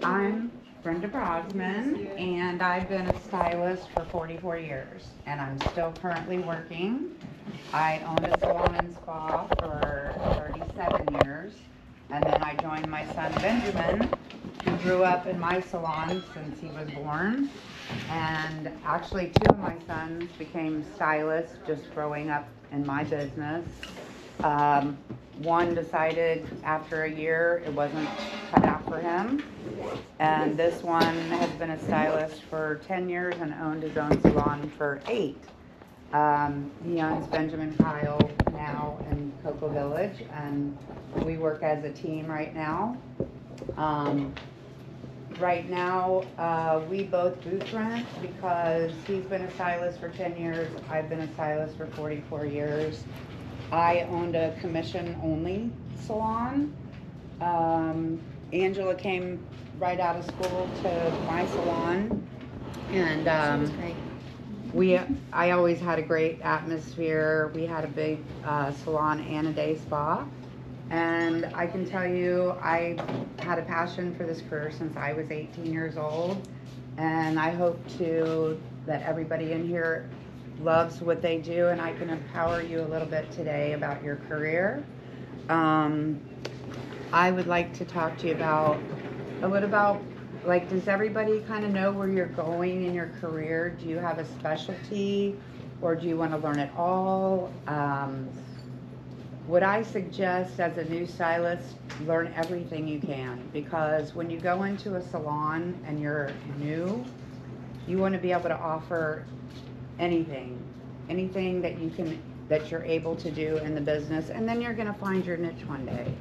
I'm Brenda Brosman, and I've been a stylist for 44 years, and I'm still currently working. I owned a salon and spa for 37 years, and then I joined my son Benjamin, who grew up in my salon since he was born. And actually, two of my sons became stylists just growing up in my business. Um, One decided after a year it wasn't cut out for him, and this one has been a stylist for 10 years and owned his own salon for 8. He owns Benjamin Kyle now in Cocoa Village, and we work as a team right now. Um, Right now, we both booth rent because he's been a stylist for 10 years. I've been a stylist for 44 years. I owned a commission-only salon. Angela came right out of school to my salon, and She was great. I always had a great atmosphere. We had a big salon and a day spa. And I can tell you, I had a passion for this career since I was 18 years old. And I hope that everybody in here loves what they do, and I can empower you a little bit today about your career. Um, I would like to talk to you a little about, like, does everybody kind of know where you're going in your career? Do you have a specialty, or do you want to learn it all? What I suggest as a new stylist, learn everything you can, because when you go into a salon and you're new, you want to be able to offer anything that you're able to do in the business, and then you're going to find your niche one day.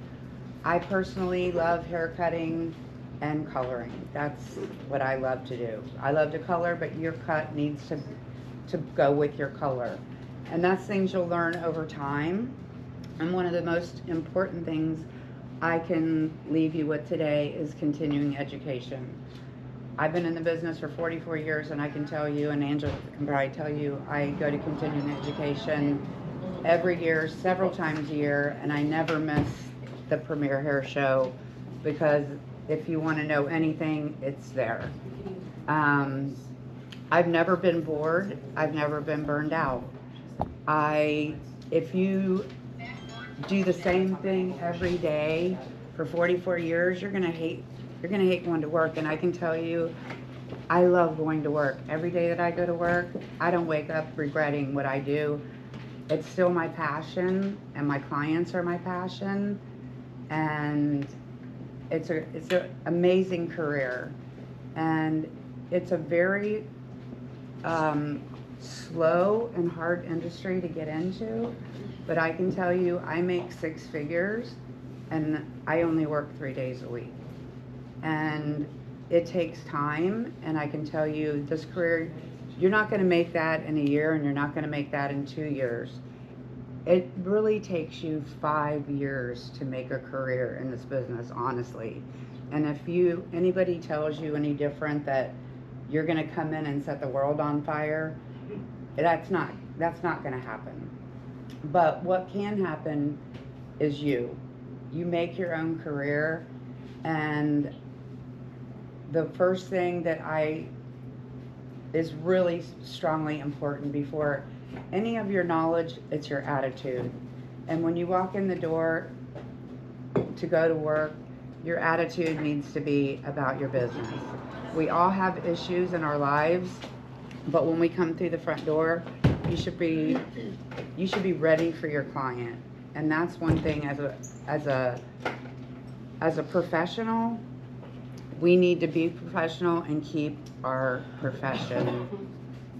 I personally love hair cutting and coloring. That's what I love to do. I love to color, but your cut needs to go with your color. And that's things you'll learn over time. And one of the most important things I can leave you with today is continuing education. I've been in the business for 44 years, and I can tell you, and Angela can probably tell you, I go to continuing education every year, several times a year, and I never miss the Premier Hair Show, because if you want to know anything, it's there. I've never been bored. I've never been burned out. If you do the same thing every day for 44 years, you're gonna hate going to work. And I can tell you, I love going to work. Every day that I go to work, I don't wake up regretting what I do. It's still my passion, and my clients are my passion, and it's an amazing career, and it's a very slow and hard industry to get into. But I can tell you, I make 6 figures, and I only work 3 days a week. And it takes time, and I can tell you, this career, you're not going to make that in a year, and you're not going to make that in 2 years. It really takes you 5 years to make a career in this business, honestly. And if anybody tells you any different, that you're going to come in and set the world on fire, that's not going to happen. But what can happen is you make your own career. And the first thing that is really strongly important before any of your knowledge, it's your attitude. And when you walk in the door to go to work, your attitude needs to be about your business. We all have issues in our lives, but when we come through the front door, you should be ready for your client. And that's one thing as a professional, we need to be professional and keep our profession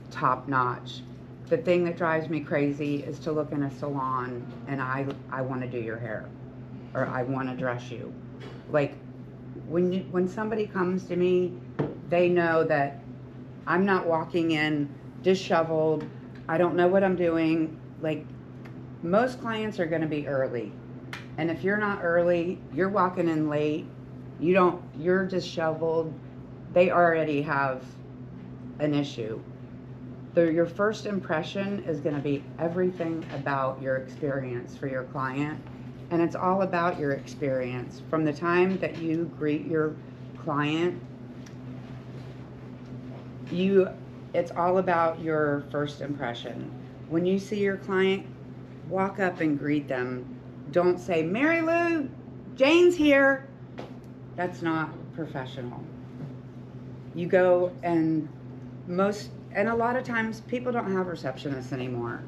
top notch. The thing that drives me crazy is to look in a salon and I want to do your hair, or I want to dress you. Like, when somebody comes to me, they know that I'm not walking in disheveled. I don't know what I'm doing. Like, most clients are going to be early. And if you're not early, you're walking in late, you're disheveled, they already have an issue. Your first impression is going to be everything about your experience for your client. And it's all about your experience. From the time that you greet your client, it's all about your first impression. When you see your client, walk up and greet them. Don't say, Mary Lou, Jane's here. That's not professional. You go and a lot of times people don't have receptionists anymore.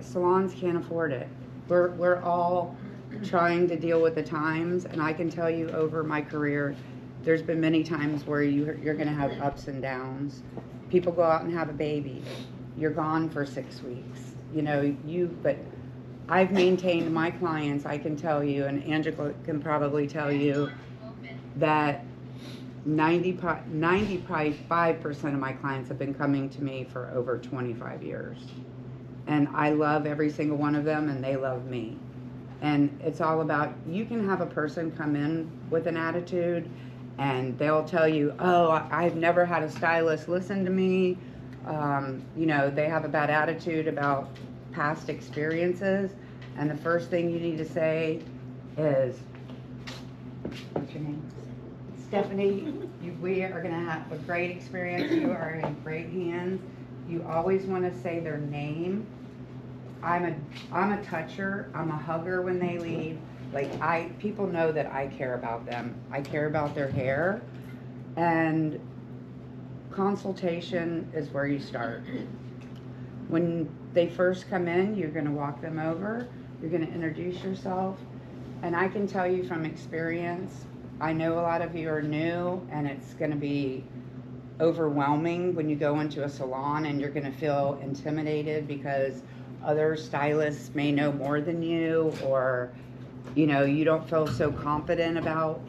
Salons can't afford it. We're all trying to deal with the times, and I can tell you over my career, there's been many times where you're gonna have ups and downs. People go out and have a baby. You're gone for 6 weeks. But I've maintained my clients, I can tell you, and Angela can probably tell you, that 95% of my clients have been coming to me for over 25 years. And I love every single one of them, and they love me. And it's all about, you can have a person come in with an attitude, and they'll tell you, oh, I've never had a stylist listen to me. They have a bad attitude about past experiences. And the first thing you need to say is, what's your name? Stephanie, we are going to have a great experience. You are in great hands. You always want to say their name. I'm a toucher. I'm a hugger when they leave. People know that I care about them. I care about their hair. And consultation is where you start. When they first come in, you're going to walk them over. You're going to introduce yourself. And I can tell you from experience, I know a lot of you are new, and it's going to be overwhelming when you go into a salon, and you're going to feel intimidated because other stylists may know more than you, or you don't feel so confident about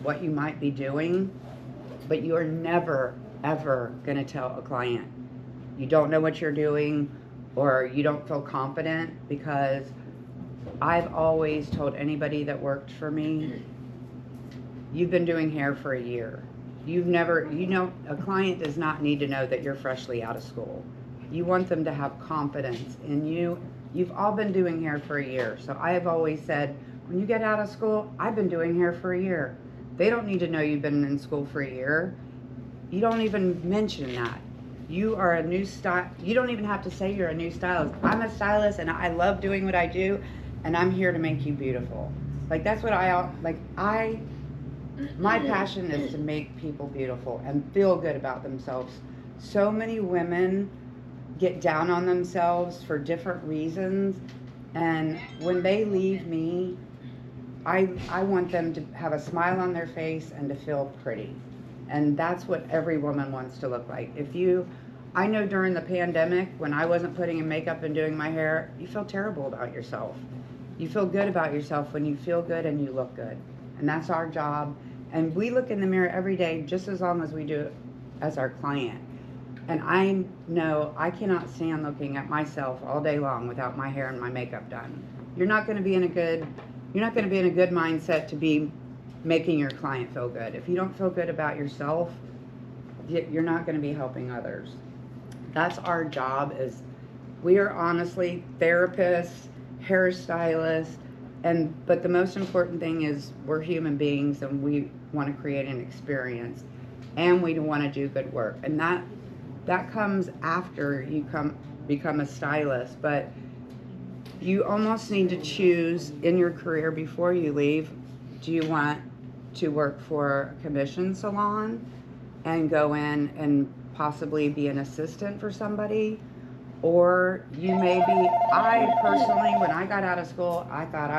what you might be doing. But you are never ever going to tell a client you don't know what you're doing or you don't feel confident, because I've always told anybody that worked for me, you've been doing hair for a year. A client does not need to know that you're freshly out of school. You want them to have confidence in you. You've all been doing hair for a year. So I have always said, when you get out of school, I've been doing hair for a year. They don't need to know you've been in school for a year. You don't even mention that. You are a new style. You don't even have to say you're a new stylist. I'm a stylist and I love doing what I do, and I'm here to make you beautiful. That's what my passion is to make people beautiful and feel good about themselves. So many women get down on themselves for different reasons, and when they leave me, I want them to have a smile on their face and to feel pretty. And that's what every woman wants to look like. I know during the pandemic, when I wasn't putting in makeup and doing my hair, you feel terrible about yourself. You feel good about yourself when you feel good and you look good. And that's our job. And we look in the mirror every day just as long as we do it as our client. And I know I cannot stand looking at myself all day long without my hair and my makeup done. You're not going to be in a good mindset to be making your client feel good. If you don't feel good about yourself, you're not going to be helping others. That's our job. We are honestly therapists, hairstylists, but the most important thing is we're human beings, and we want to create an experience, and we want to do good work. And that comes after you become a stylist, but you almost need to choose in your career before you leave. Do you want to work for a commission salon and go in and possibly be an assistant for somebody? Or I personally, when I got out of school, I thought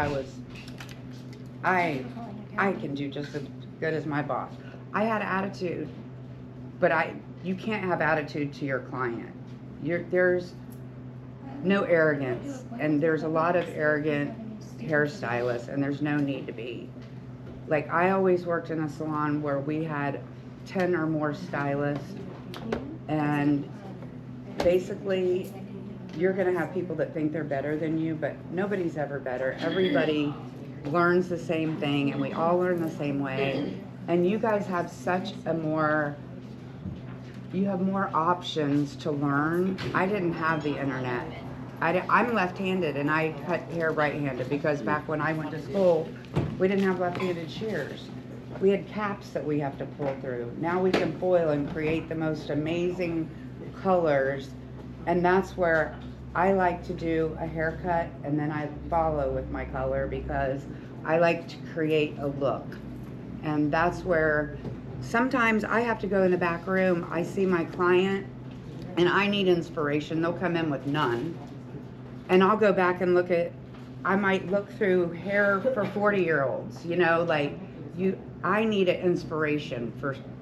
I can do just as good as my boss. I had attitude, but you can't have attitude to your client. There's no arrogance, and there's a lot of arrogant hairstylists, and there's no need to be. I always worked in a salon where we had 10 or more stylists, and basically you're going to have people that think they're better than you, but nobody's ever better. Everybody learns the same thing, and we all learn the same way. And you guys have you have more options to learn. I didn't have the internet. I'm left-handed, and I cut hair right-handed because back when I went to school, we didn't have left-handed shears. we had caps that we have to pull through. Now we can foil and create the most amazing colors. And that's where I like to do a haircut and then I follow with my color because I like to create a look. And that's where sometimes I have to go in the back room. I see my client and I need inspiration. They'll come in with none. And I'll go back and I might look through hair for 40-year-olds, I need an inspiration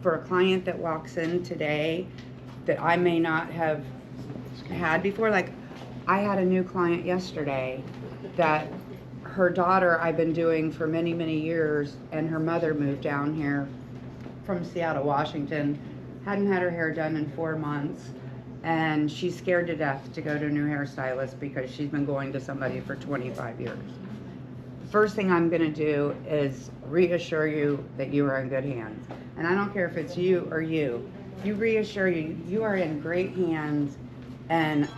for a client that walks in today that I may not have had before. Like, I had a new client yesterday that her daughter I've been doing for many, many years, and her mother moved down here from Seattle, Washington, hadn't had her hair done in 4 months, and she's scared to death to go to a new hairstylist because she's been going to somebody for 25 years. The first thing I'm gonna do is reassure you that you are in good hands. And I don't care if it's you or you reassure you are in great hands. And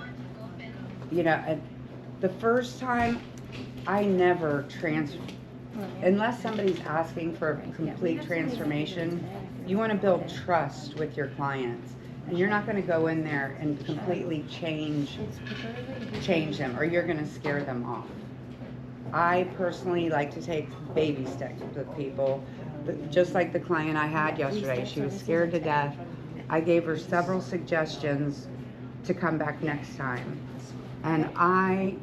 the first time I never unless somebody's asking for a complete transformation, you want to build trust with your clients. And you're not going to go in there and completely change them, or you're going to scare them off. I personally like to take baby steps with people, just like the client I had yesterday. She was scared to death. I gave her several suggestions to come back next time. And I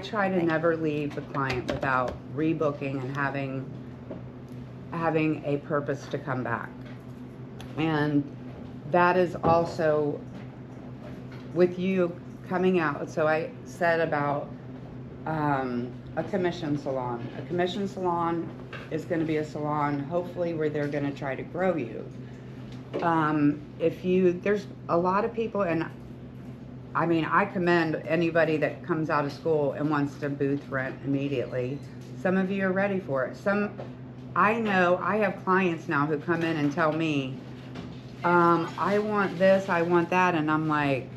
try to never leave the client without rebooking and having a purpose to come back. And that is also with you coming out. So I said about a commission salon. A commission salon is going to be a salon, hopefully, where they're going to try to grow you. There's a lot of people, and I mean, I commend anybody that comes out of school and wants to booth rent immediately. Some of you are ready for it. I know I have clients now who come in and tell me, I want this, I want that, and I'm like,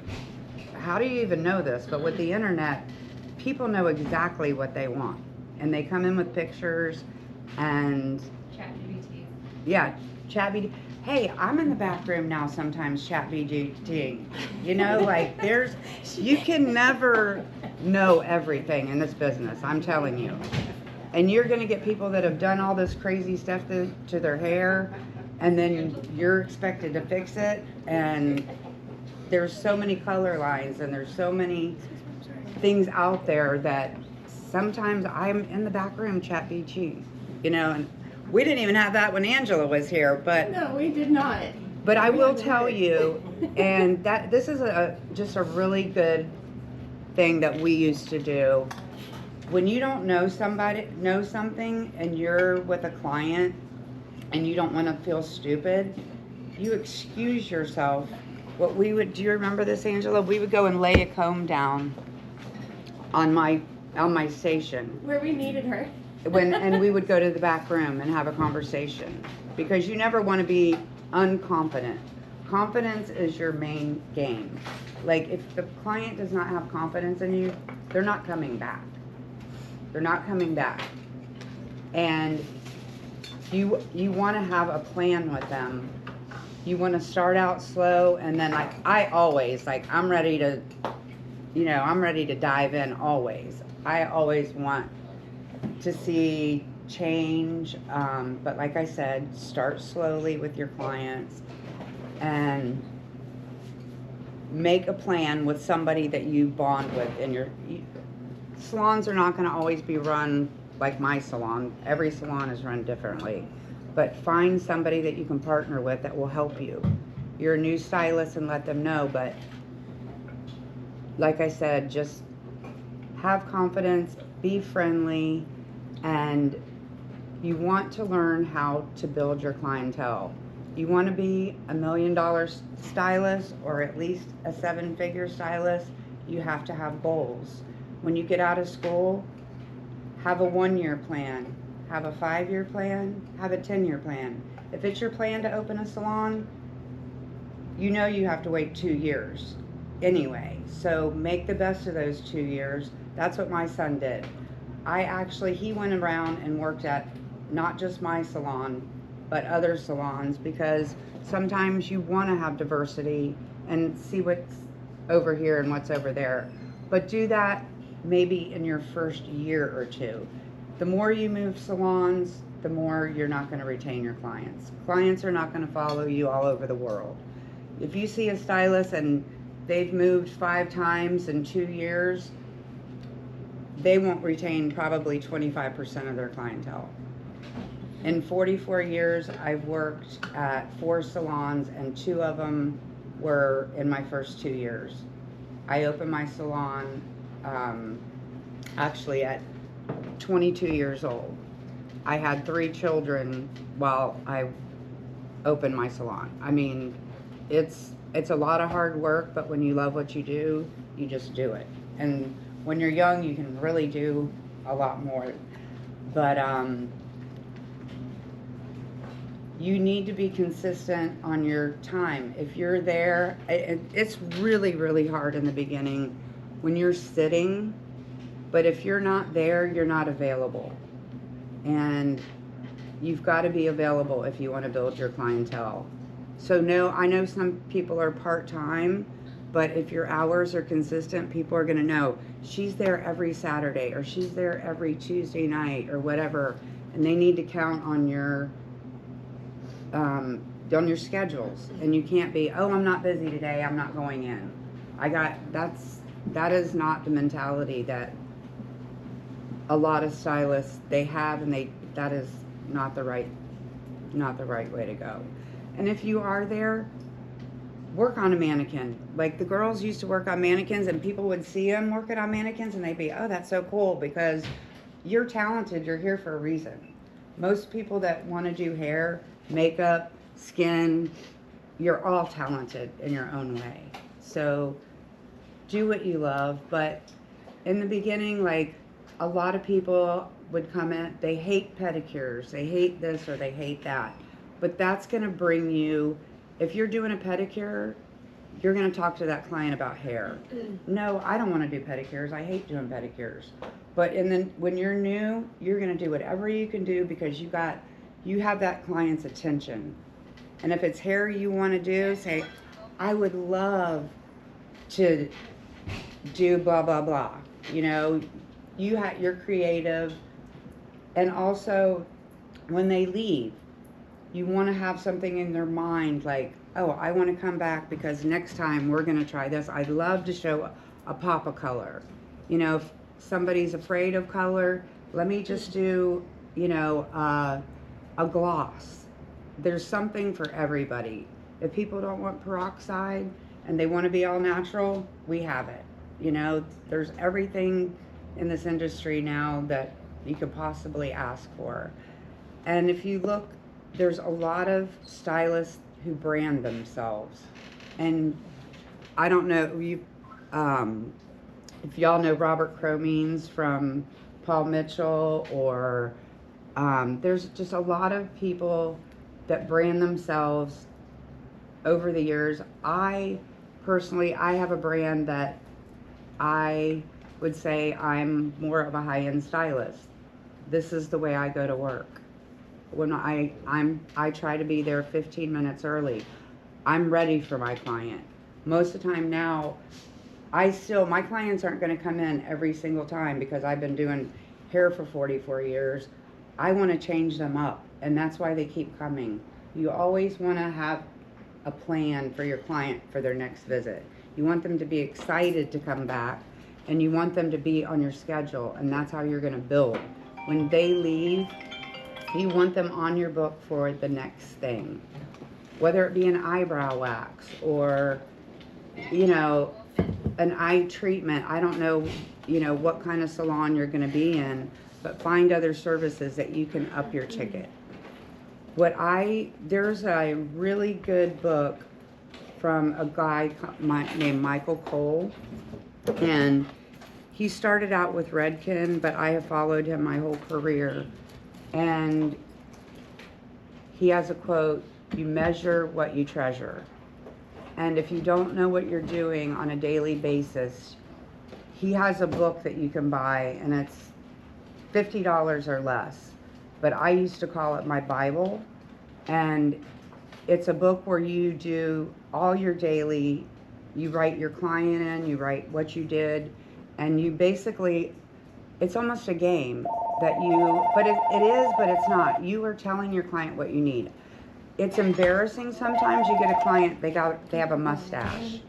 how do you even know this? But with the internet, people know exactly what they want. And they come in with pictures and... ChatGPT. Yeah, ChatGPT. Hey, I'm in the back room now sometimes ChatGPT. You can never know everything in this business, I'm telling you. And you're going to get people that have done all this crazy stuff to their hair, and then you're expected to fix it. And there's so many color lines, and there's so many things out there that sometimes I'm in the back room ChatGPT, and we didn't even have that when Angela was here, but no, we did not. But I will tell you, and that this is just a really good thing that we used to do. When you don't know something, and you're with a client, and you don't want to feel stupid, you excuse yourself. Do you remember this, Angela? We would go and lay a comb down on my station. Where we needed her. And we would go to the back room and have a conversation, because you never want to be unconfident. Confidence is your main game. Like, if the client does not have confidence in you, they're not coming back. They're not coming back. And you want to have a plan with them. You want to start out slow, and then I'm ready to dive in always. I always want to see change, but like I said, start slowly with your clients and make a plan with somebody that you bond with. Salons are not going to always be run like my salon. Every salon is run differently, but find somebody that you can partner with that will help you. You're a new stylist, and let them know, but like I said, just have confidence, be friendly, and you want to learn how to build your clientele. You want to be $1 million stylist, or at least a 7-figure stylist, you have to have goals. When you get out of school, have a 1-year plan, have a 5-year plan, have a 10-year plan. If it's your plan to open a salon, you have to wait 2 years anyway. So make the best of those 2 years. That's what my son did. He went around and worked at not just my salon, but other salons, because sometimes you want to have diversity and see what's over here and what's over there. But do that maybe in your first year or two. The more you move salons, the more you're not going to retain your clients. Clients are not going to follow you all over the world. If you see a stylist and they've moved 5 times in 2 years, they won't retain probably 25% of their clientele. In 44 years, I've worked at 4 salons, and 2 of them were in my first 2 years. I opened my salon actually at 22 years old. I had 3 children while I opened my salon. I mean, it's a lot of hard work, but when you love what you do, you just do it. And when you're young, you can really do a lot more. But you need to be consistent on your time. If you're there, it's really, really hard in the beginning when you're sitting, but if you're not there, you're not available. And you've got to be available if you want to build your clientele. So no, I know some people are part-time, but if your hours are consistent, people are going to know she's there every Saturday, or she's there every Tuesday night, or whatever, and they need to count on your schedules. And you can't be, oh, I'm not busy today, I'm not going in. That is not the mentality that a lot of stylists they have, and that is not the right way to go. And if you are there, work on a mannequin. Like the girls used to work on mannequins, and people would see them working on mannequins and they'd be, oh, that's so cool, because you're talented, you're here for a reason. Most people that want to do hair, makeup, skin, you're all talented in your own way. So do what you love. But in the beginning, like a lot of people would come in, they hate pedicures, they hate this or they hate that. But that's going to bring you, if you're doing a pedicure, you're going to talk to that client about hair. No, I don't want to do pedicures. I hate doing pedicures. But when you're new, you're going to do whatever you can do, because you have that client's attention. And if it's hair you want to do, say, I would love to do blah, blah, blah. You know, you're creative. And also, when they leave, you want to have something in their mind like, oh, I want to come back because next time we're going to try this. I'd love to show a pop of color. You know, if somebody's afraid of color, let me just do, you know, a gloss. There's something for everybody. If people don't want peroxide and they want to be all natural, we have it. You know, there's everything in this industry now that you could possibly ask for. And if you look, there's a lot of stylists who brand themselves. And I don't know if y'all know Robert Cromines from Paul Mitchell, or there's just a lot of people that brand themselves over the years. I personally have a brand that I would say I'm more of a high-end stylist. This is the way I go to work. When I try to be there 15 minutes early. I'm ready for my client. Most of the time now, my clients aren't going to come in every single time because I've been doing hair for 44 years. I want to change them up, and that's why they keep coming. You always want to have a plan for your client for their next visit. You want them to be excited to come back, and you want them to be on your schedule, and that's how you're going to build. When they leave, you want them on your book for the next thing, whether it be an eyebrow wax or, you know, an eye treatment. I don't know, you know, what kind of salon you're going to be in, but find other services that you can up your ticket. There's a really good book from a guy named Michael Cole, and he started out with Redken, but I have followed him my whole career. And he has a quote, you measure what you treasure. And if you don't know what you're doing on a daily basis, he has a book that you can buy, and it's $50 or less. but I used to call it my Bible. And it's a book where you do all your daily, you write your client in, you write what you did, and you basically, it's almost a game that you, but it is, but it's not. You are telling your client what you need. It's embarrassing sometimes. You get a client, they have a mustache,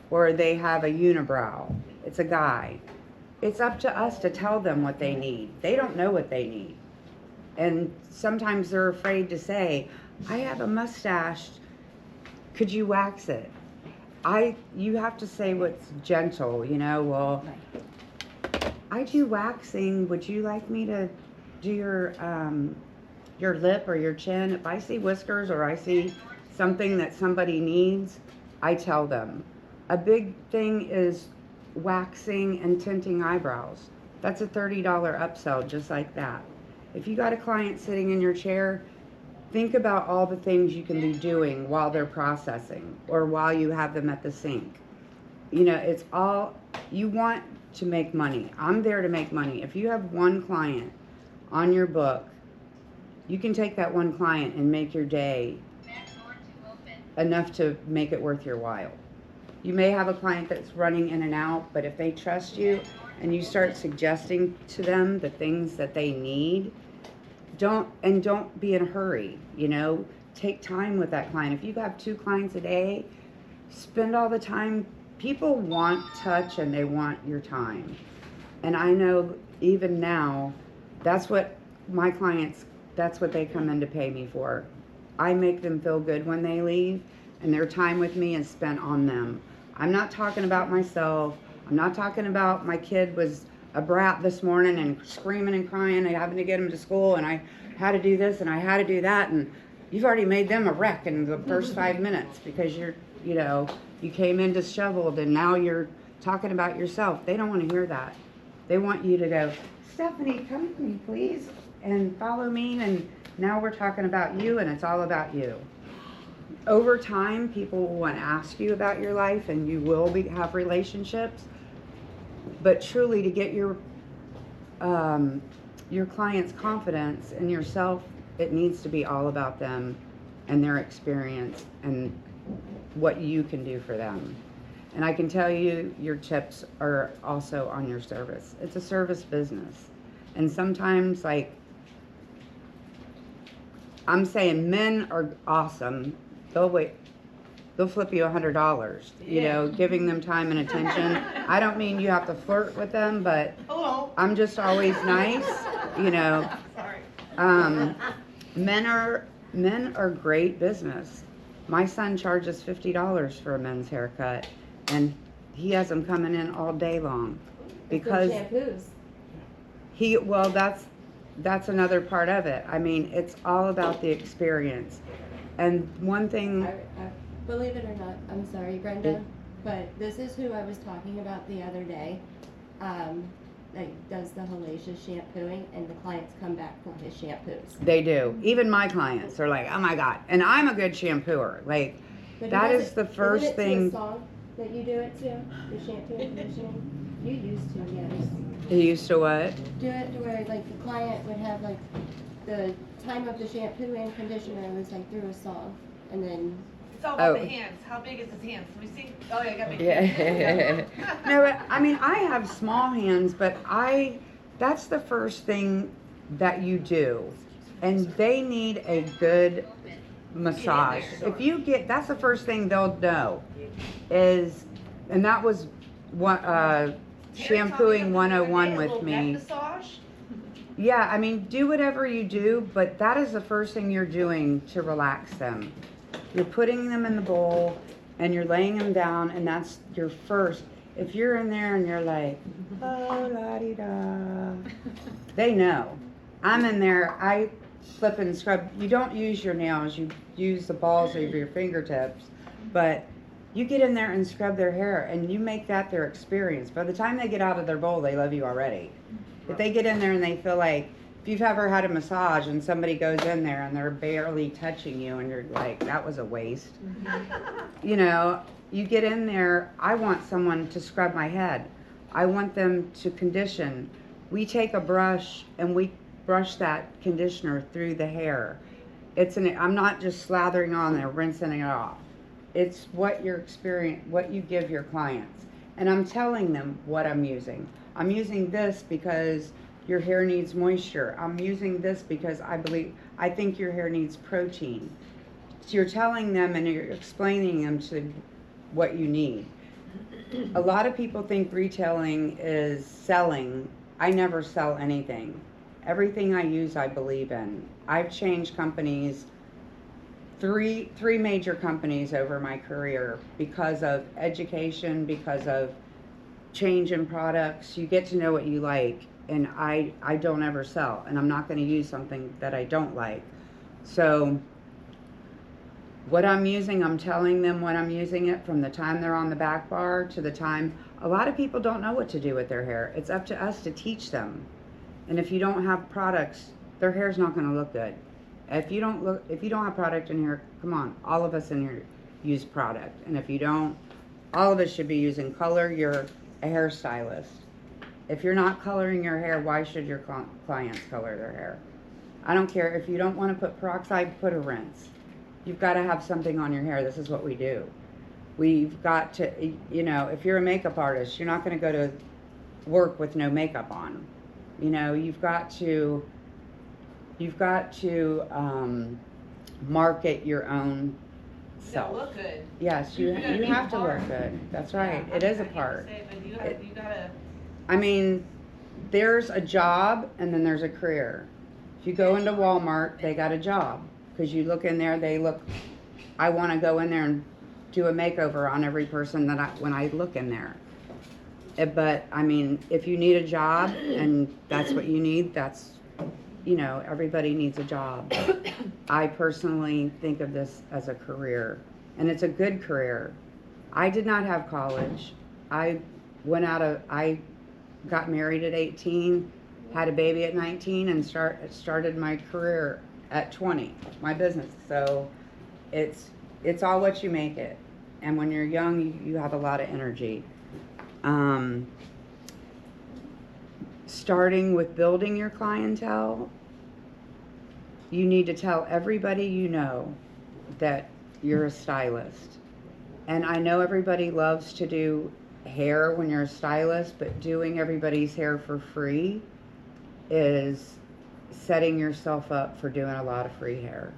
or they have a unibrow. It's a guy. It's up to us to tell them what they need. They don't know what they need. And sometimes they're afraid to say, I have a mustache, could you wax it? You have to say what's gentle, you know, well, I do waxing, would you like me to do your lip or your chin? If I see whiskers or I see something that somebody needs, I tell them. A big thing is waxing and tinting eyebrows. That's a $30 upsell, just like that. If you got a client sitting in your chair, think about all the things you can be doing while they're processing or while you have them at the sink. You know, it's all, you want to make money. I'm there to make money. If you have one client on your book, you can take that one client and make your day enough to make it worth your while. You may have a client that's running in and out, but if they trust you and you start suggesting to them the things that they need, don't be in a hurry, you know, take time with that client. If you have 2 clients a day, spend all the time. People want touch and they want your time. And I know even now, that's what my clients, that's what they come in to pay me for. I make them feel good when they leave, and their time with me is spent on them. I'm not talking about myself. I'm not talking about my kid was a brat this morning and screaming and crying and having to get him to school, and I had to do this and I had to do that, and you've already made them a wreck in the first 5 minutes because you came in disheveled and now you're talking about yourself. They don't want to hear that. They want you to go, Stephanie, come with me, please, and follow me, and now we're talking about you, and it's all about you. Over time, people will want to ask you about your life, and you will have relationships. But truly, to get your client's confidence in yourself, it needs to be all about them and their experience and what you can do for them. And I can tell you, your tips are also on your service. It's a service business. And sometimes, like, I'm saying men are awesome. They'll flip you $100, you know, giving them time and attention. I don't mean you have to flirt with them, but I'm just always nice, you know. Men are great business. My son charges $50 for a men's haircut, and he has them coming in all day long because shampoos. That's another part of it. I mean, it's all about the experience. And one thing, Believe it or not, I'm sorry, Brenda, but this is who I was talking about the other day. That does the hellacious shampooing, and the clients come back for his shampoos. they do. Even my clients are like, oh my God. And I'm a good shampooer. Like, But that is the first isn't it thing. to a song that you do it to, the shampoo and conditioning? You used to, yes. He used to what? Do it to where like the client would have like the time of the shampoo and conditioner was like through a song, and then. It's all about Oh. the hands. How big is his hands? Let me see. Oh yeah, I got big Yeah. hands. No, but, I mean, I have small hands, but that's the first thing that you do. And they need a good massage. If you that's the first thing they'll know is, and that was what, shampooing 101 with me. Massage? Yeah, I mean, do whatever you do, but that is the first thing you're doing to relax them. You're putting them in the bowl and you're laying them down, and that's your first. If you're in there and you're like, oh, la-di-da, they know. I'm in there, I flip and scrub. You don't use your nails, you use the balls of your fingertips, but you get in there and scrub their hair, and you make that their experience. By the time they get out of their bowl, they love you already. If they get in there and they feel like, if you've ever had a massage and somebody goes in there and they're barely touching you and you're like, that was a waste. You know, you get in there, I want someone to scrub my head. I want them to condition. We take a brush and we brush that conditioner through the hair. I'm not just slathering on there, rinsing it off. It's what what you give your clients. And I'm telling them what I'm using. I'm using this because your hair needs moisture. I'm using this because I think your hair needs protein. So you're telling them and you're explaining them to what you need. A lot of people think retailing is selling. I never sell anything. Everything I use, I believe in. I've changed companies, three major companies over my career because of education, because of change in products. You get to know what you like, and I don't ever sell, and I'm not going to use something that I don't like. So what I'm using, I'm telling them when I'm using it from the time they're on the back bar to the time. A lot of people don't know what to do with their hair. It's up to us to teach them. And if you don't have products, their hair's not going to look good. If you don't have product in here, come on, all of us in here use product. And if you don't, all of us should be using color. You're a hairstylist. If you're not coloring your hair, why should your clients color their hair? I don't care. If you don't want to put peroxide, put a rinse. You've got to have something on your hair. This is what we do. We've got to, if you're a makeup artist, you're not going to go to work with no makeup on. You've got to market your own You self. gotta look good. Yes, you gotta be have to the look part. good. That's right. Yeah, It is a I hate to part. say it, but you gotta. I mean, there's a job and then there's a career. If you go into Walmart, they got a job. Because you look in there, I want to go in there and do a makeover on every person when I look in there. But, I mean, if you need a job and that's what you need, everybody needs a job. I personally think of this as a career, and it's a good career. I did not have college. I got married at 18, had a baby at 19, and started my career at 20, my business. So it's all what you make it. And when you're young, you have a lot of energy. Starting with building your clientele, you need to tell everybody you know that you're a stylist. And I know everybody loves to do hair when you're a stylist, but doing everybody's hair for free is setting yourself up for doing a lot of free hair.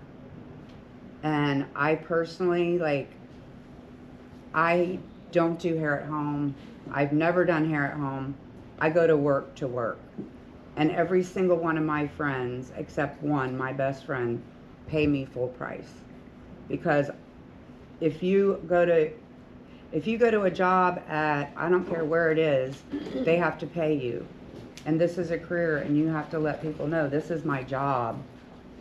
And I personally, I don't do hair at home. I've never done hair at home. I go to work. And every single one of my friends, except one, my best friend, pay me full price. Because if you go to a job at, I don't care where it is, they have to pay you. And this is a career, and you have to let people know, this is my job.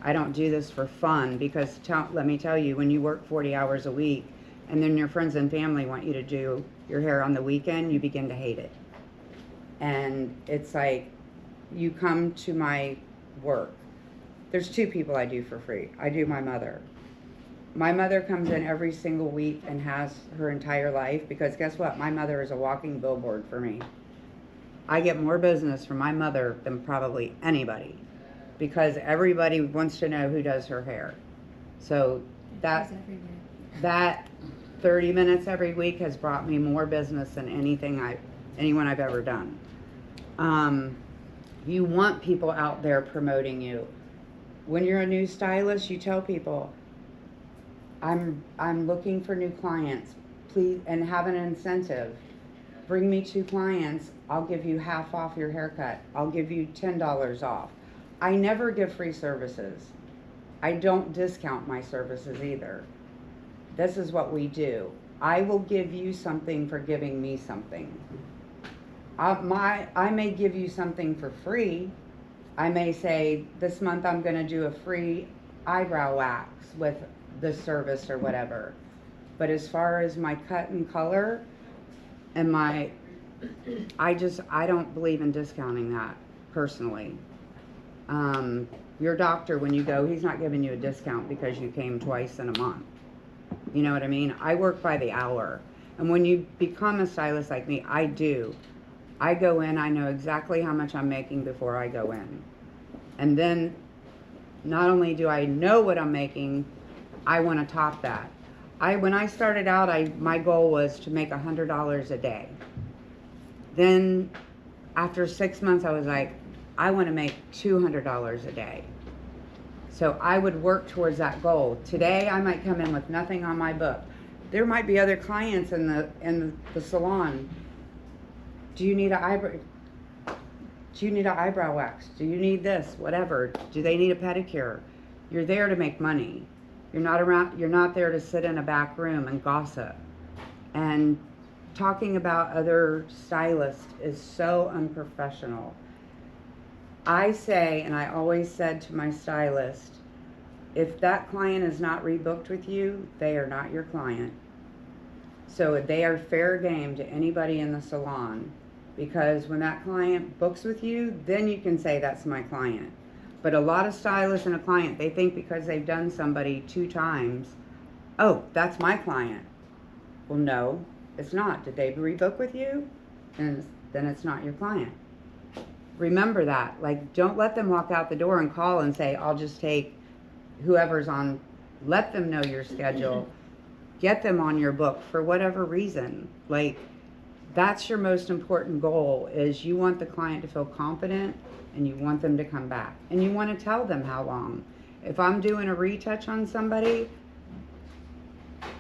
I don't do this for fun, because let me tell you, when you work 40 hours a week, and then your friends and family want you to do your hair on the weekend, you begin to hate it. And it's like, you come to my work. There's two people I do for free. I do my mother. My mother comes in every single week and has her entire life, because guess what? My mother is a walking billboard for me. I get more business from my mother than probably anybody, because everybody wants to know who does her hair. So that 30 minutes every week has brought me more business than anyone I've ever done. You want people out there promoting you. When you're a new stylist, you tell people, I'm looking for new clients, please, and have an incentive. Bring me 2 clients, I'll give you half off your haircut. I'll give you $10 off. I never give free services. I don't discount my services either. This is what we do. I will give you something for giving me something. I may give you something for free. I may say, this month I'm going to do a free eyebrow wax with this service or whatever. But as far as my cut and color and I don't believe in discounting that, personally. Your doctor, when you go, he's not giving you a discount because you came twice in a month. You know what I mean? I work by the hour. And when you become a stylist like me, I do. I go in, I know exactly how much I'm making before I go in. And then not only do I know what I'm making, I want to top that. When I started out, my goal was to make $100 a day. Then after 6 months, I was like, I want to make $200 a day. So I would work towards that goal. Today, I might come in with nothing on my book. There might be other clients in the salon. Do you need an eyebrow? Do you need an eyebrow wax? Do you need this? Whatever. Do they need a pedicure? You're there to make money. You're not there to sit in a back room and gossip. And talking about other stylists is so unprofessional. I say, and I always said to my stylist, if that client is not rebooked with you, they are not your client. So they are fair game to anybody in the salon, because when that client books with you, then you can say that's my client. But a lot of stylists and a client, they think because they've done somebody 2 times, oh, that's my client. Well, no, it's not. Did they rebook with you? And then it's not your client. Remember that. Like, don't let them walk out the door and call and say, I'll just take whoever's on. Let them know your schedule. Get them on your book for whatever reason. Like, that's your most important goal, is you want the client to feel confident and you want them to come back. And you want to tell them how long. If I'm doing a retouch on somebody,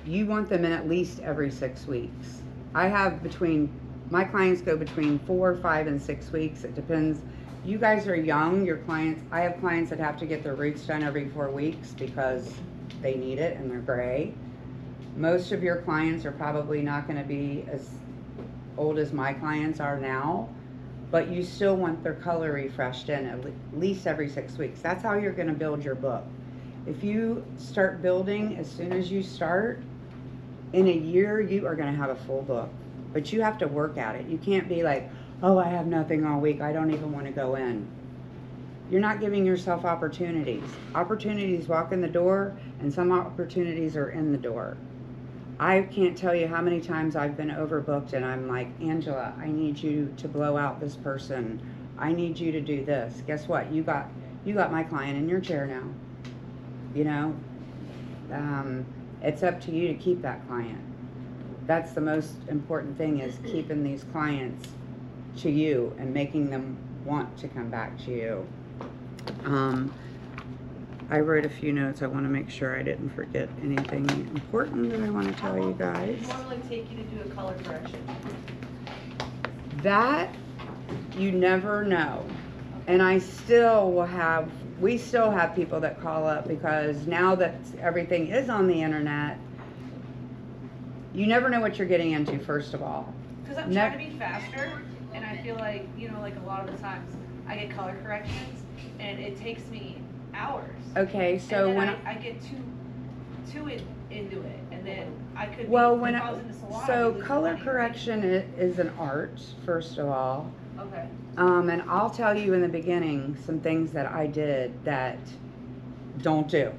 you want them in at least every 6 weeks. My clients go between 4, 5, and 6 weeks. It depends. You guys are young, your clients. I have clients that have to get their roots done every 4 weeks because they need it and they're gray. Most of your clients are probably not going to be as old as my clients are now, but you still want their color refreshed in at least every 6 weeks. That's how you're going to build your book. If you start building as soon as you start, in a year you are going to have a full book. But you have to work at it. You can't be like, oh, I have nothing all week, I don't even want to go in. You're not giving yourself opportunities. Opportunities walk in the door, and some opportunities are in the door. I can't tell you how many times I've been overbooked and I'm like, Angela, I need you to blow out this person. I need you to do this. Guess what? You got my client in your chair now. You know, it's up to you to keep that client. That's the most important thing, is keeping these clients to you and making them want to come back to you. I wrote a few notes. I want to make sure I didn't forget anything important that I want to tell you guys. How long would it normally take you to do a color correction? That you never know. And we still have people that call up, because now that everything is on the internet, you never know what you're getting into, first of all. Because I'm trying to be faster, and I feel like, like a lot of the times I get color corrections, and it takes me hours. Okay, so and then when I get too into it, and then I could. Well, if I was in the salon, so I'd lose color money, correction is an art, first of all. Right? Okay. And I'll tell you in the beginning some things that I did that don't do.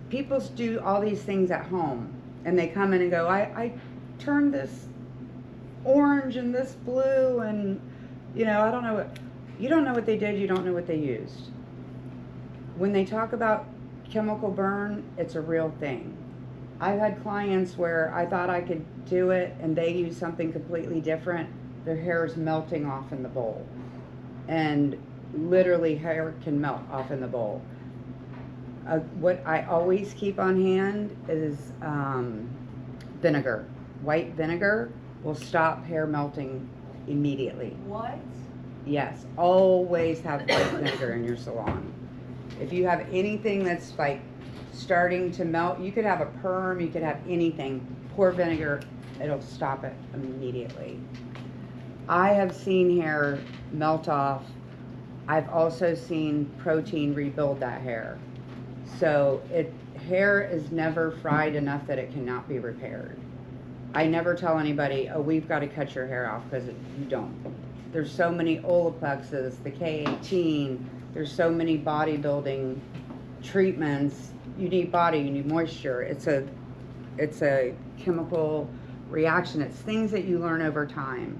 People do all these things at home, and they come in and go, I turned this orange and this blue, and I don't know what. You don't know what they did, you don't know what they used. When they talk about chemical burn, it's a real thing. I've had clients where I thought I could do it and they use something completely different. Their hair is melting off in the bowl. And literally hair can melt off in the bowl. What I always keep on hand is vinegar. White vinegar will stop hair melting immediately. What? Yes, always have white vinegar in your salon. If you have anything that's like starting to melt, you could have a perm, you could have anything, pour vinegar, it'll stop it immediately. I have seen hair melt off. I've also seen protein rebuild that hair. So hair is never fried enough that it cannot be repaired. I never tell anybody, oh, we've got to cut your hair off, because you don't. There's so many Olaplexes, the K18, there's so many bodybuilding treatments. You need body, you need moisture. It's a chemical reaction. It's things that you learn over time.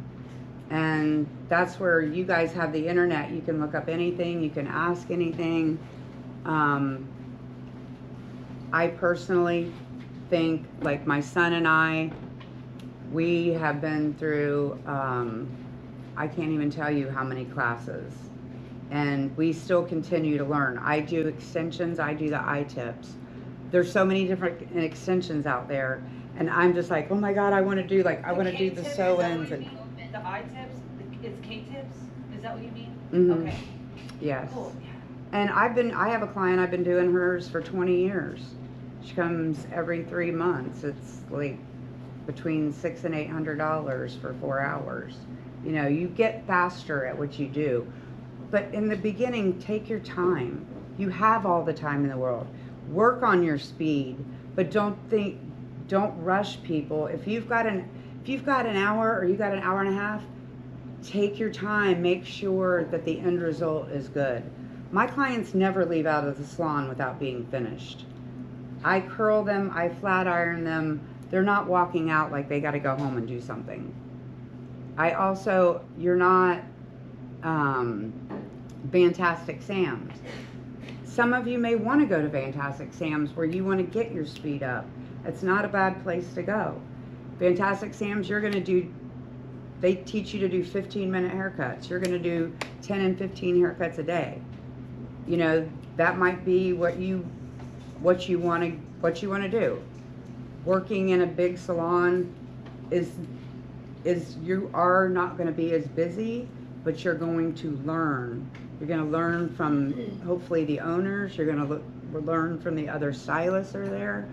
And that's where you guys have the internet. You can look up anything, you can ask anything. I personally think, like my son and I, we have been through, I can't even tell you how many classes. And we still continue to learn. I do extensions, I do the I-tips. There's so many different extensions out there. And I'm just like, oh my God, I want to do like, I want to do the sew-ins. And the I-tips, it's K-tips? Is that what you mean? Mhm. Okay, yes. cool. And I have a client, I've been doing hers for 20 years. She comes every 3 months. It's like between $600 and $800 for 4 hours. You know, you get faster at what you do. But in the beginning, take your time. You have all the time in the world. Work on your speed, but don't rush people. If you've got an hour or you got an hour and a half, take your time. Make sure that the end result is good. My clients never leave out of the salon without being finished. I curl them, I flat iron them. They're not walking out like they got to go home and do something. You're not Fantastic Sam's. Some of you may want to go to Fantastic Sam's where you want to get your speed up. It's not a bad place to go. Fantastic Sam's, they teach you to do 15-minute haircuts. You're going to do 10 and 15 haircuts a day. You know, that might be what you want to do. Working in a big salon is you are not going to be as busy, but you're going to learn. You're going to learn from hopefully the owners. You're going to learn from the other stylists that are there.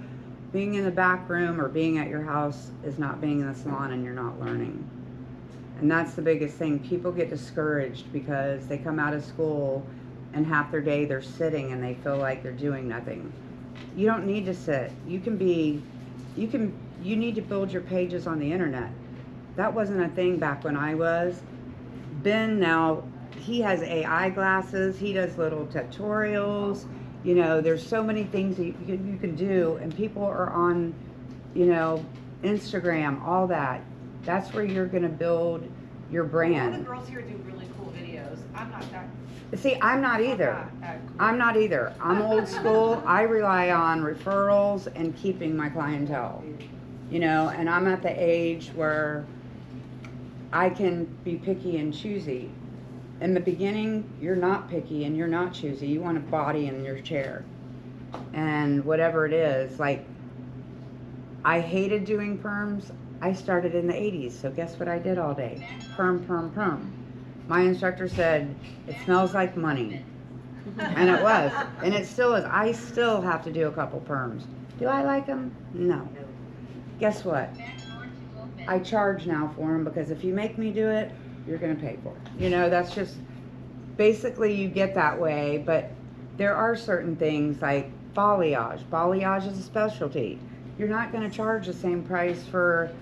Being in the back room or being at your house is not being in the salon and you're not learning. And that's the biggest thing. People get discouraged because they come out of school and half their day they're sitting and they feel like they're doing nothing. You don't need to sit. You need to build your pages on the internet. That wasn't a thing back when I was. Ben now, he has AI glasses. He does little tutorials. You know, there's so many things that you can do, and people are on, you know, Instagram, all that. That's where you're going to build your brand. All the girls here do really cool videos. I'm not that. See, I'm not either. I'm not either. I'm old school. I rely on referrals and keeping my clientele. You know, and I'm at the age where I can be picky and choosy. In the beginning, you're not picky and you're not choosy. You want a body in your chair. And whatever it is, like, I hated doing perms. I started in the 80s, so guess what I did all day? Perm, perm, perm. My instructor said, it smells like money. And it was. And it still is. I still have to do a couple perms. Do I like them? No. Guess what? I charge now for them because if you make me do it, you're going to pay for it. You know, that's just, basically you get that way, but there are certain things like balayage. Balayage is a specialty. You're not going to charge the same price for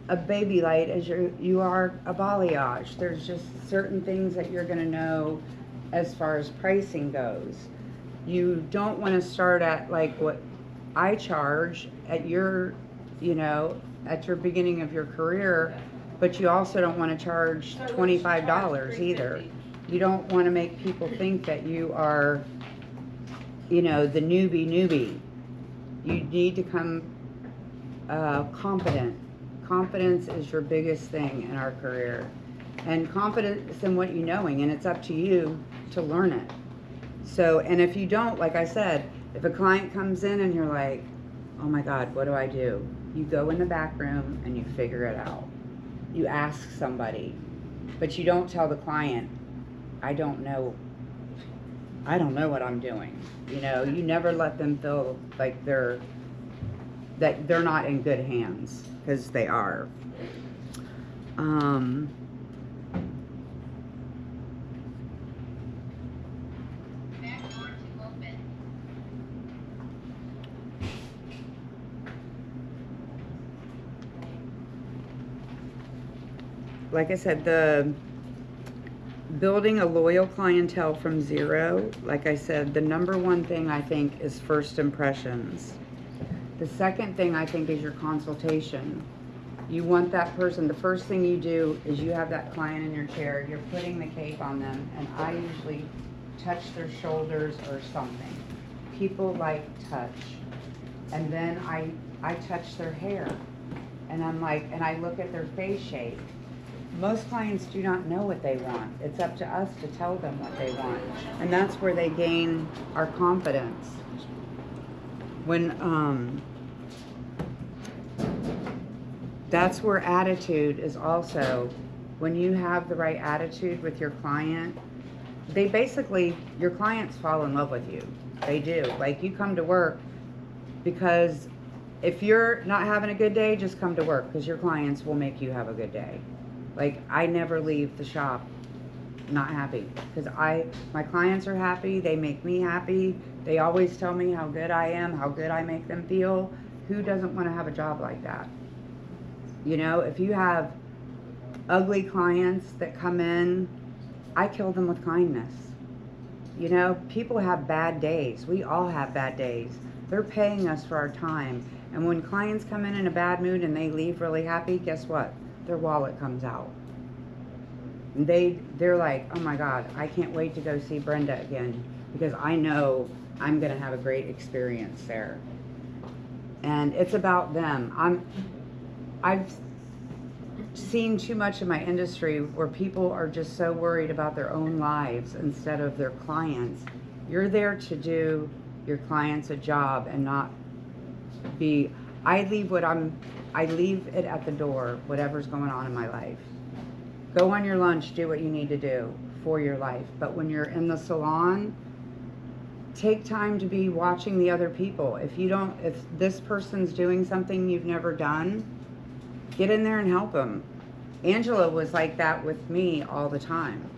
a baby light as you are a balayage. There's just certain things that you're going to know as far as pricing goes. You don't want to start at like what I charge at your, you know, at your beginning of your career, but you also don't want to charge $25 either. You don't want to make people think that you are, you know, the newbie. You need to come competent. Confidence is your biggest thing in our career. And confidence in what you're knowing, and it's up to you to learn it. So, and if you don't, like I said, if a client comes in and you're like, oh my God, what do I do? You go in the back room and you figure it out. You ask somebody, but you don't tell the client, I don't know what I'm doing. You know, you never let them feel like they're not in good hands, because they are. Like I said, the building a loyal clientele from zero, like I said, the number one thing I think is first impressions. The second thing I think is your consultation. You want that person, the first thing you do is you have that client in your chair, you're putting the cape on them, and I usually touch their shoulders or something. People like touch. And then I touch their hair. And I'm like, and I look at their face shape. Most clients do not know what they want. It's up to us to tell them what they want. And that's where they gain our confidence. That's where attitude is also, when you have the right attitude with your client, they basically, your clients fall in love with you. They do. Like, you come to work because if you're not having a good day, just come to work because your clients will make you have a good day. Like, I never leave the shop not happy because my clients are happy. They make me happy. They always tell me how good I am, how good I make them feel. Who doesn't want to have a job like that? You know, if you have ugly clients that come in, I kill them with kindness. You know, people have bad days. We all have bad days. They're paying us for our time. And when clients come in a bad mood and they leave really happy, guess what? Their wallet comes out. And they're like, oh my God, I can't wait to go see Brenda again because I know I'm going to have a great experience there. And it's about them. I've seen too much in my industry where people are just so worried about their own lives instead of their clients. You're there to do your clients a job and not be, I leave it at the door, whatever's going on in my life. Go on your lunch, do what you need to do for your life. But when you're in the salon, take time to be watching the other people. If this person's doing something you've never done, get in there and help them. Angela was like that with me all the time.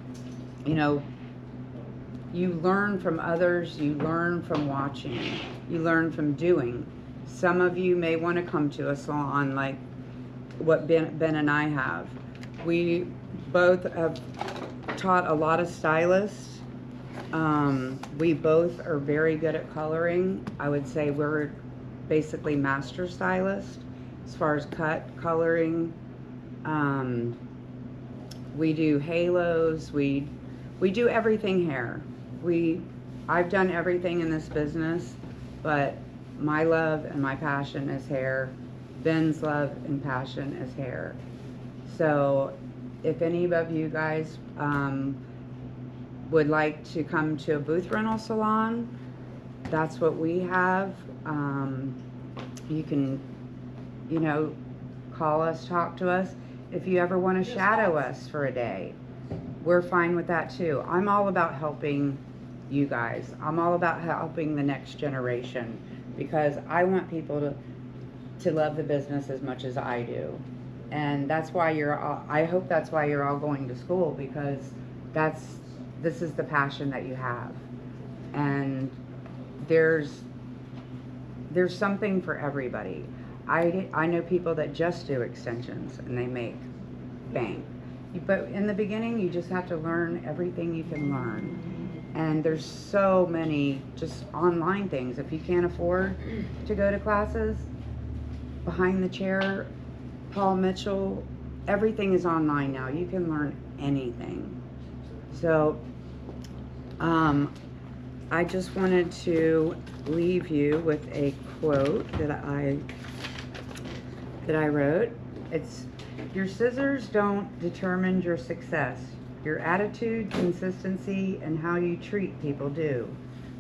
You know, you learn from others, you learn from watching, you learn from doing. Some of you may want to come to a salon like what Ben and I have. We both have taught a lot of stylists. We both are very good at coloring. I would say we're basically master stylists as far as cut, coloring. We do halos. We do everything hair. I've done everything in this business, but my love and my passion is hair. Ben's love and passion is hair. So if any of you guys would like to come to a booth rental salon, that's what we have. You can, you know, call us, talk to us. If you ever want to shadow us for a day, we're fine with that too. I'm all about helping you guys. I'm all about helping the next generation because I want people to love the business as much as I do. And that's why I hope that's why you're all going to school, because this is the passion that you have. And there's something for everybody. I know people that just do extensions and they make bank. But in the beginning, you just have to learn everything you can learn. And there's so many just online things. If you can't afford to go to classes, Behind the Chair, Paul Mitchell, everything is online now. You can learn anything. So I just wanted to leave you with a quote that I wrote. It's, your scissors don't determine your success. Your attitude, consistency, and how you treat people do.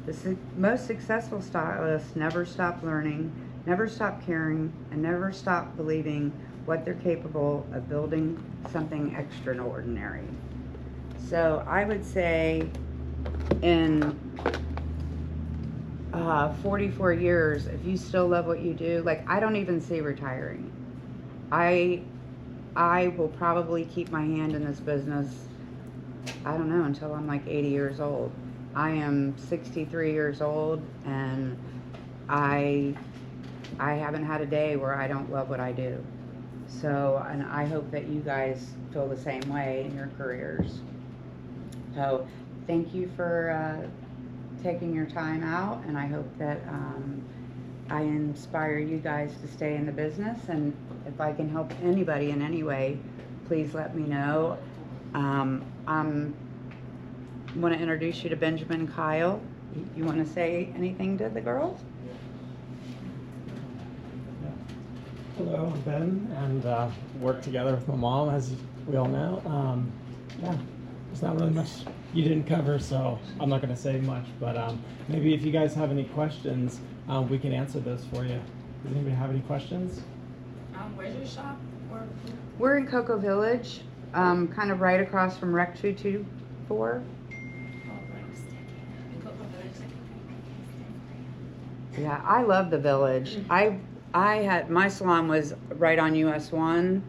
The most successful stylists never stop learning, never stop caring, and never stop believing what they're capable of building something extraordinary. So I would say in 44 years, if you still love what you do, like, I don't even see retiring. I will probably keep my hand in this business, I don't know, until I'm like 80 years old. I am 63 years old, and I haven't had a day where I don't love what I do. So, and I hope that you guys feel the same way in your careers. So, thank you for taking your time out, and I hope that I inspire you guys to stay in the business, and if I can help anybody in any way, please let me know. I'm want to introduce you to Benjamin and Kyle. You want to say anything to the girls? Hello, I'm Ben, and work together with my mom, as we all know. Yeah, there's not really much you didn't cover, so I'm not going to say much, but maybe if you guys have any questions, we can answer those for you. Does anybody have any questions? Where's your shop? We're in Cocoa Village, kind of right across from Rec 224. Yeah, I love the village. I had, my salon was right on US 1,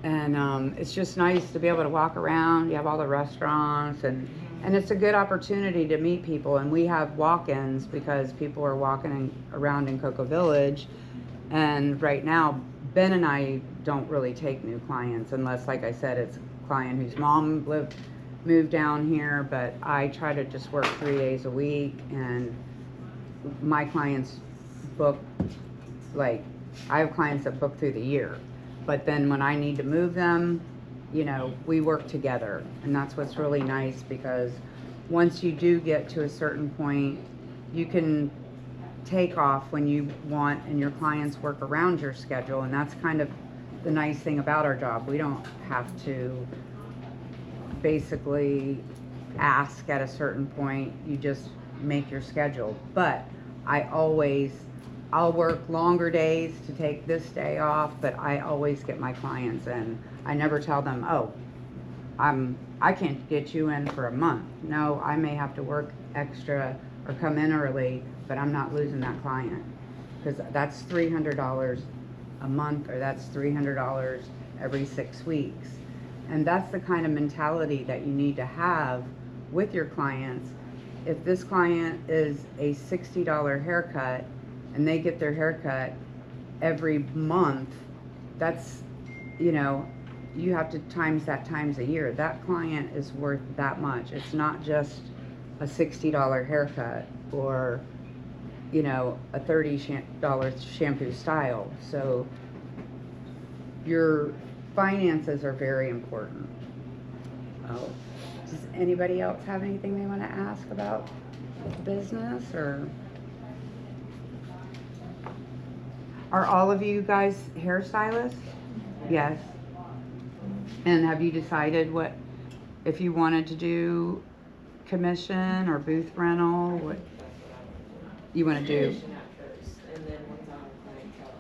and it's just nice to be able to walk around. You have all the restaurants, and it's a good opportunity to meet people. And we have walk-ins because people are walking around in Cocoa Village. And right now, Ben and I don't really take new clients unless, like I said, it's a client whose mom moved down here. But I try to just work 3 days a week, and my clients book, like, I have clients that book through the year, but then when I need to move them, you know, we work together. And that's what's really nice, because once you do get to a certain point, you can take off when you want, and your clients work around your schedule. And that's kind of the nice thing about our job. We don't have to basically ask at a certain point. You just make your schedule. But I'll work longer days to take this day off, but I always get my clients in. I never tell them, oh, I can't get you in for a month. No, I may have to work extra or come in early, but I'm not losing that client, because that's $300 a month, or that's $300 every 6 weeks. And that's the kind of mentality that you need to have with your clients. If this client is a $60 haircut and they get their haircut every month, that's, you know, you have to times that times a year. That client is worth that much. It's not just a $60 haircut or, you know, a $30 shampoo style. So your finances are very important. Oh. Does anybody else have anything they want to ask about business, or are all of you guys hairstylists? Yes. And have you decided what, if you wanted to do commission or booth rental, what you want to do? Commission at first, and then once I'm clientele,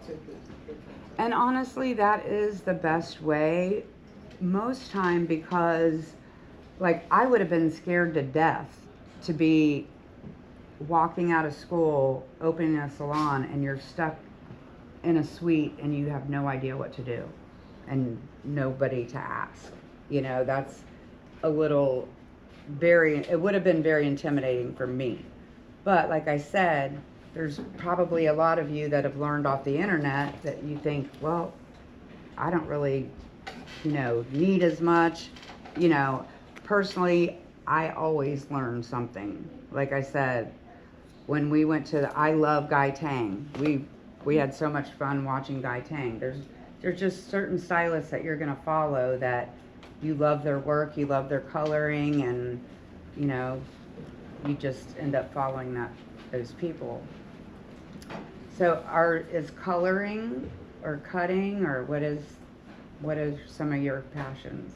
go to the And honestly, that is the best way most time, because like I would have been scared to death to be walking out of school, opening a salon, and you're stuck in a suite and you have no idea what to do and nobody to ask. You know, that's a little it would have been very intimidating for me. But like I said, there's probably a lot of you that have learned off the internet that you think, well, I don't really, you know, need as much. You know, personally, I always learn something. Like I said, when we went to I love Guy Tang. We had so much fun watching Guy Tang. There's just certain stylists that you're gonna follow that you love their work, you love their coloring, and you know, you just end up following those people. So is coloring or cutting, or what are some of your passions?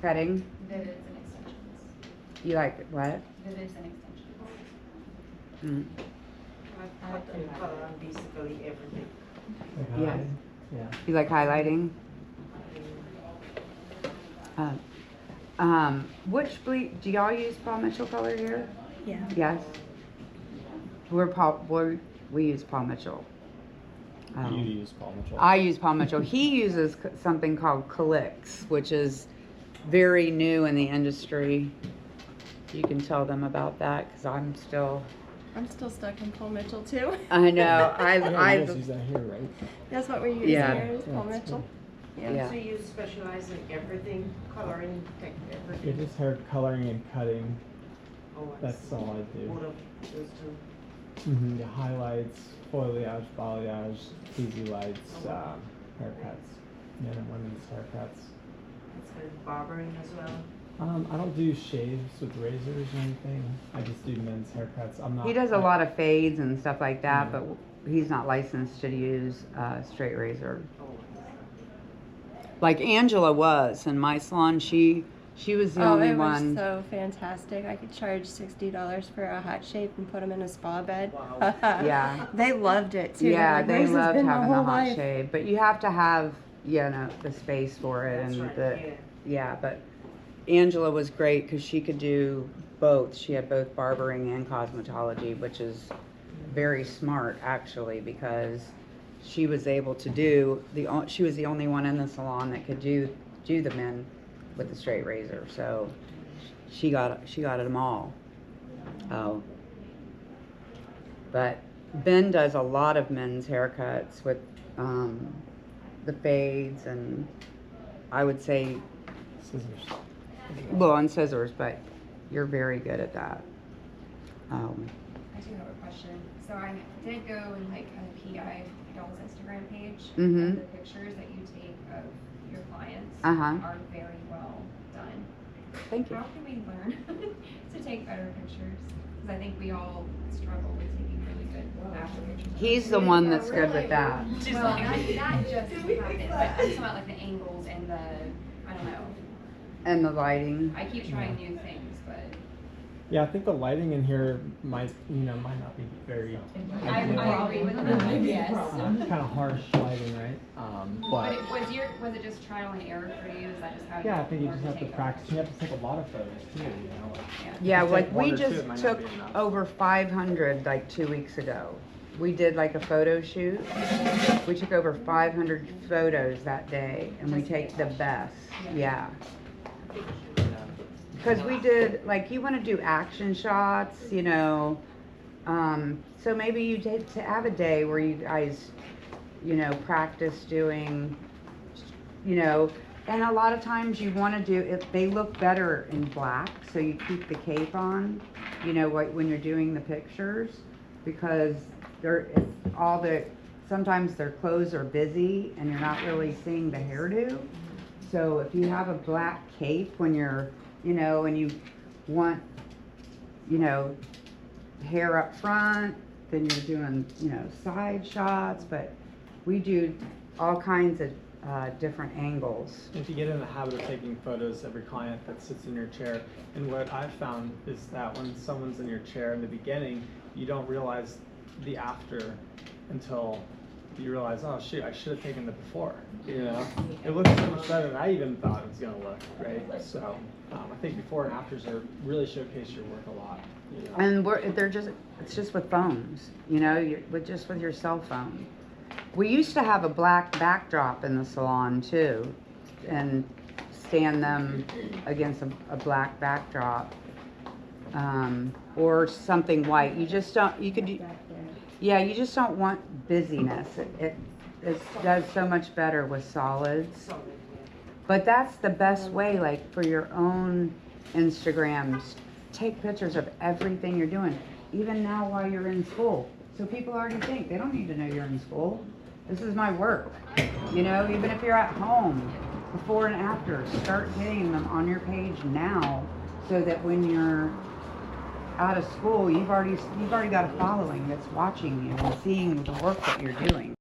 Cutting? Vivids and extensions. You like what? Vivids and extensions. Mm. I can color on basically everything. Like Yes. highlighting? Yeah. You like highlighting? Which bleach, do y'all use Paul Mitchell color here? Yeah. Yes. We use Paul Mitchell. You use Paul Mitchell. I use Paul Mitchell. He uses something called Calix, which is very new in the industry. You can tell them about that, because I'm still stuck in Paul Mitchell too. I know. Yeah, you guys use that here, right? That's what we're using Yeah. here is Paul Yeah, it's Mitchell. Yeah. So you specialize in everything, coloring, everything. It is hair coloring and cutting. Oh, I That's see. all I do. Both of those two. Yeah, highlights, foliage, balayage, easy lights, haircuts, men and women's haircuts. It's good. Barbering as well. I don't do shaves with razors or anything. I just do men's haircuts. I'm not. He does a lot of fades and stuff like that, Yeah. but he's not licensed to use straight razor. Oh, Like Angela was in my salon. She was the only it one. was so fantastic. I could charge $60 for a hot shave and put them in a spa bed. wow. Yeah. They loved it too. Yeah, Like, they "Where's this loved been my having the whole hot life?" shave, but you have to have, the space for it. That's and right. the Yeah. Yeah, but Angela was great because she could do both. She had both barbering and cosmetology, which is very smart actually, because she was able to do she was the only one in the salon that could do the men with the straight razor. So she got them all. Oh. But Ben does a lot of men's haircuts with the fades, and I would say, Scissors. well, on scissors, but you're very good at that. I do have a question. So I did go and like kind of PI y'all's Instagram page. Mhm. And the pictures that you take of your clients Uh-huh. are very well done. Thank you. How can we learn to take better pictures? Because I think we all struggle with taking really good after pictures. He's the one that's good with that. Well, not just happen, but I'm talking about like the angles and the, I don't know. And the lighting. I keep trying new things, but Yeah, I think the lighting in here might not be very. I agree with that, yes. Kind of harsh lighting, right? But But was it just trial and error for you? Is that just how yeah, I you think you learned just have to take practice. You have to take a lot of photos too. Yeah, If you like take one we or two, just it might not took be enough. over 500 like 2 weeks ago. We did like a photo shoot. We took over 500 photos that day, and we take the best. Yeah. Because we did, like, you want to do action shots, so maybe you did to have a day where you guys, practice doing, and a lot of times you want to do, if they look better in black, so you keep the cape on, when you're doing the pictures, because sometimes their clothes are busy and you're not really seeing the hairdo. So if you have a black cape when you're, and you want, hair up front, then you're doing, side shots, but we do all kinds of different angles. If you get in the habit of taking photos of every client that sits in your chair, and what I've found is that when someone's in your chair in the beginning, you don't realize the after until you realize, oh shoot, I should have taken the before. It looks so much better than I even thought it was gonna look, right? So I think before and afters are really showcase your work a lot. And it's just with phones, with your cell phone. We used to have a black backdrop in the salon too, and stand them against a black backdrop, or something white. You just don't want busyness. It does so much better with solids. But that's the best way, like for your own Instagrams, take pictures of everything you're doing, even now while you're in school. So people already think, they don't need to know you're in school. This is my work. Even if you're at home, before and after, start getting them on your page now, so that when you're out of school, you've already got a following that's watching you and seeing the work that you're doing.